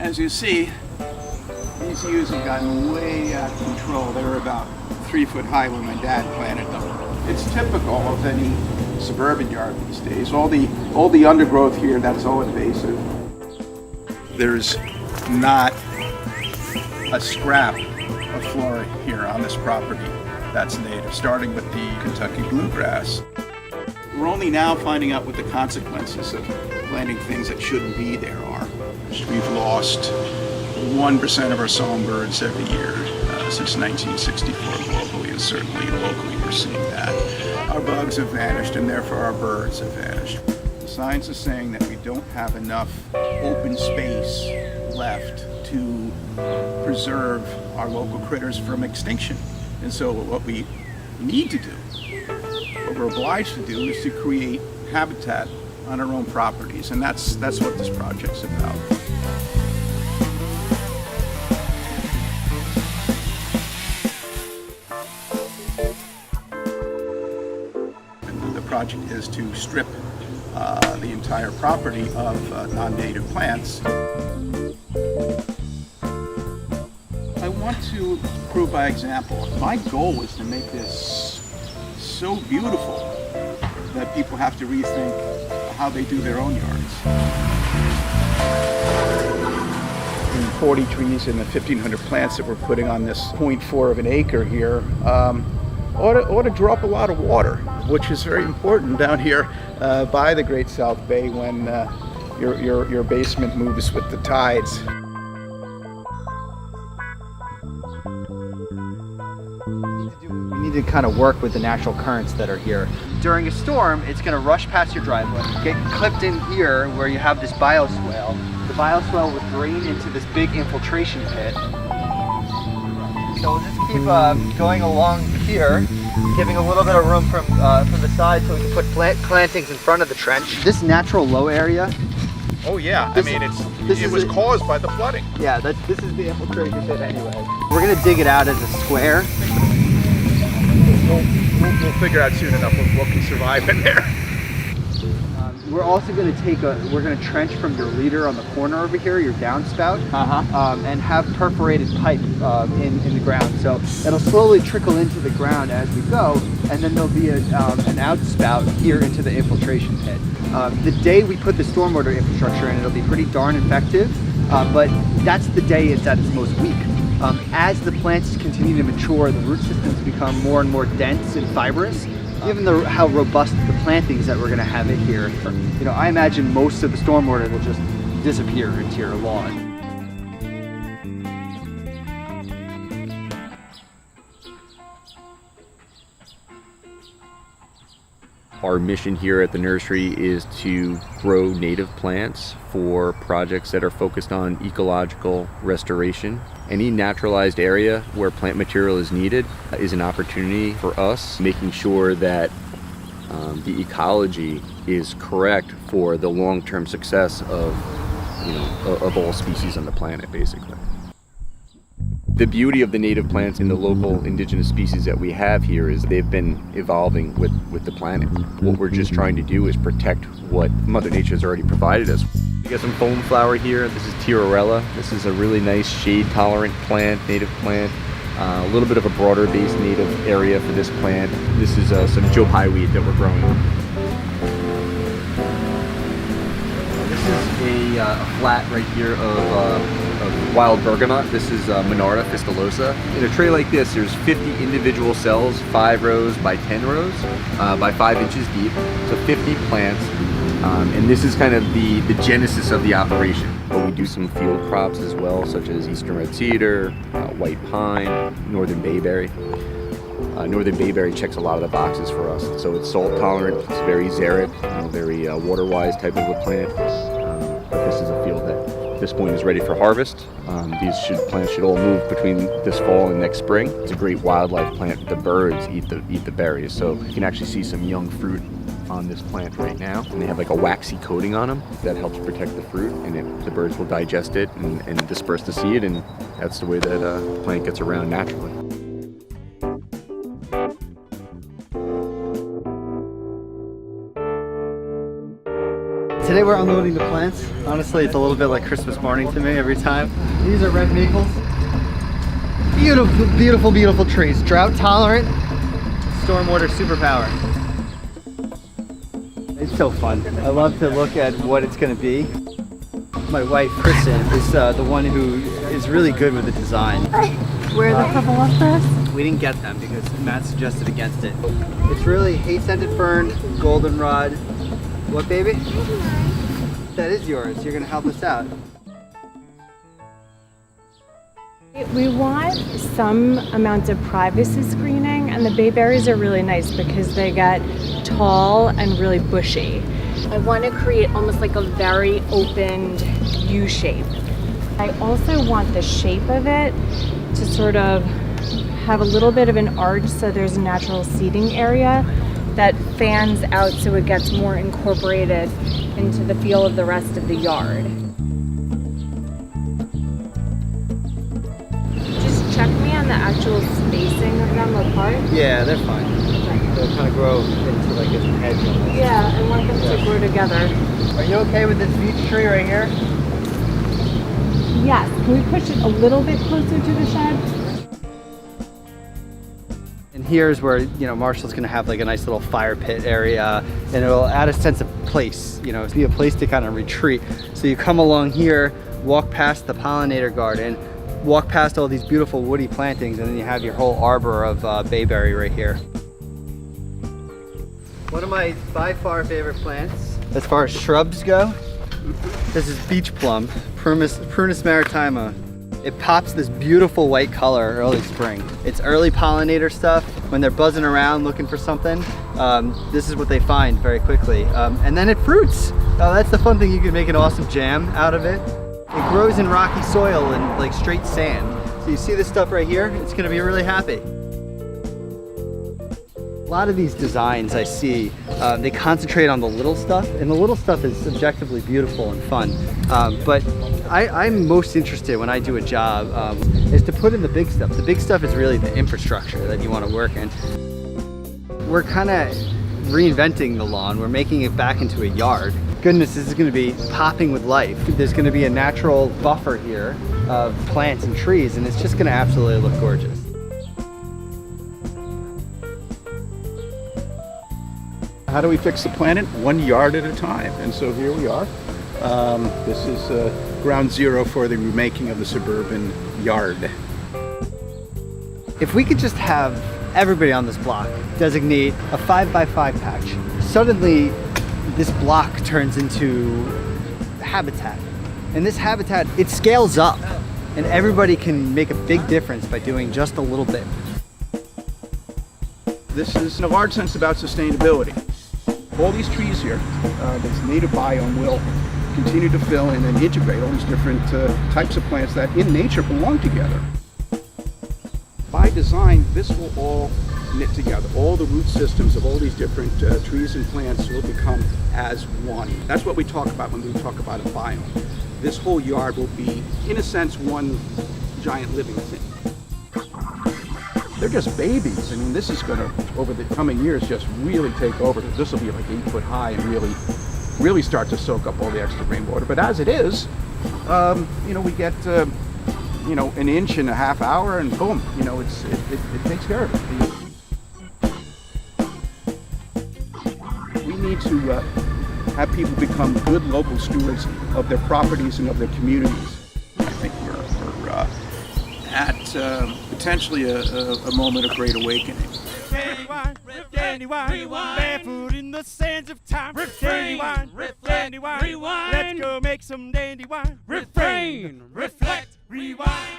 As you see, these yews have gotten way out of control. They were about 3 foot high when my dad planted them. It's typical of any suburban yard these days. All the undergrowth here, that's all invasive. There's not a scrap of flora here on this property that's native, starting with the Kentucky bluegrass. We're only now finding out what the consequences of planting things that shouldn't be there are. We've lost 1% of our songbirds every year since 1964 globally, and certainly locally we're seeing that. Our bugs have vanished, and therefore our birds have vanished. The science is saying that we don't have enough open space left to preserve our local critters from extinction. And so what we need to do, what we're obliged to do, is to create habitat on our own properties, and that's what this project's about. And the project is to strip the entire property of non-native plants. I want to prove by example. My goal was to make this so beautiful that people have to rethink how they do their own yards. The 40 trees and the 1,500 plants that we're putting on this 0.4 of an acre here ought to draw up a lot of water, which is very important down here by the Great South Bay when your basement moves with the tides. We need to kind of work with the natural currents that are here. During a storm, it's going to rush past your driveway, get clipped in here where you have this bioswale. The bioswale will drain into this big infiltration pit. So we'll just keep going along here, giving a little bit of room from the side so we can put plantings in front of the trench. This natural low area. Oh yeah, it was caused by the flooding. Yeah, this is the infiltration pit anyway. We're going to dig it out as a square. We'll figure out soon enough what can survive in there. We're also going to we're going to trench from your leader on the corner over here, your downspout, and have perforated pipe in the ground. So it'll slowly trickle into the ground as we go, and then there'll be an outspout here into the infiltration pit. The day we put the stormwater infrastructure in, it'll be pretty darn effective, but that's the day it's at its most weak. As the plants continue to mature, the root systems become more and more dense and fibrous. Given how robust the plantings that we're going to have in here, I imagine most of the stormwater will just disappear into your lawn. Our mission here at the nursery is to grow native plants for projects that are focused on ecological restoration. Any naturalized area where plant material is needed is an opportunity for us, making sure that the ecology is correct for the long-term success of all species on the planet, basically. The beauty of the native plants and the local indigenous species that we have here is they've been evolving with the planet. What we're just trying to do is protect what Mother Nature has already provided us. We got some foam flower here. This is Tirarella. This is a really nice shade-tolerant plant, native plant. A little bit of a broader based native area for this plant. This is some Joe Pye weed that we're growing. This is a flat right here of wild bergamot. This is Monarda fistulosa. In a tray like this, there's 50 individual cells, 5 rows by 10 rows, by 5 inches deep. So 50 plants. And this is kind of the genesis of the operation. But we do some field crops as well, such as eastern red cedar, white pine, northern bayberry. Northern bayberry checks a lot of the boxes for us. So it's salt tolerant, it's very xeric, very water-wise type of a plant. But this is a field that at this point is ready for harvest. These plants should all move between this fall and next spring. It's a great wildlife plant. The birds eat the berries, so you can actually see some young fruit on this plant right now, and they have like a waxy coating on them that helps protect the fruit, and the birds will digest it and disperse the seed, and that's the way that the plant gets around naturally. Today we're unloading the plants. Honestly, it's a little bit like Christmas morning to me every time. These are red maples. Beautiful, beautiful, beautiful trees. Drought tolerant, stormwater superpower. It's so fun. I love to look at what it's gonna be. My wife, Kristen, is the one who is really good with the design. Where are the purple We didn't get them because Matt suggested against it. It's really hay-scented fern, goldenrod. What, baby? That is yours. You're gonna help us out. We want some amount of privacy screening, and the bayberries are really nice because they get tall and really bushy. I want to create almost like a very opened U shape. I also want the shape of it to sort of have a little bit of an arch so there's a natural seating area that fans out so it gets more incorporated into the feel of the rest of the yard. Just check me on the actual spacing of them apart. Yeah, they're fine. They'll kind of grow into like a hedge almost. Yeah, I want them to grow together. Are you okay with this beech tree right here? Yes, can we push it a little bit closer to the shed? And here's where, you know, Marshall's gonna have like a nice little fire pit area, and it'll add a sense of place, you know, be a place to kind of retreat. So you come along here, walk past the pollinator garden, walk past all these beautiful woody plantings, and then you have your whole arbor of bayberry right here. One of my by far favorite plants, as far as shrubs go, this is beach plum, Prunus maritima. It pops this beautiful white color early spring. It's early pollinator stuff. When they're buzzing around looking for something, this is what they find very quickly. And then it fruits. Oh, that's the fun thing. You can make an awesome jam out of it. It grows in rocky soil and like straight sand. So you see this stuff right here? It's gonna be really happy. A lot of these designs I see, they concentrate on the little stuff, and the little stuff is subjectively beautiful and fun. But I'm most interested when I do a job is to put in the big stuff. The big stuff is really the infrastructure that you want to work in. We're kind of reinventing the lawn. We're making it back into a yard. Goodness, this is going to be popping with life. There's going to be a natural buffer here of plants and trees, and it's just going to absolutely look gorgeous. How do we fix the planet? 1 yard at a time. And so here we are. This is ground zero for the remaking of the Suburban yard. If we could just have everybody on this block designate a 5x5 patch, suddenly this block turns into habitat. And this habitat, it scales up, and everybody can make a big difference by doing just a little bit. This is in a large sense about sustainability. All these trees here, this native biome will continue to fill in and integrate all these different types of plants that in nature belong together. By design, this will all knit together. All the root systems of all these different trees and plants will become as one. That's what we talk about when we talk about a biome. This whole yard will be, in a sense, one giant living thing. They're just babies. I mean, this is going to, over the coming years, just really take over. This will be like 8 foot high and really start to soak up all the extra rainwater. But as it is, you know, we get, you know, an inch in a half hour, and boom, you know, it takes care of it. We need to have people become good local stewards of their properties and of their communities. I think we're at potentially a moment of great awakening. Barefoot in the sands of time. Dandelion, rewind. Let's go make some dandelion. Refrain, reflect, rewind.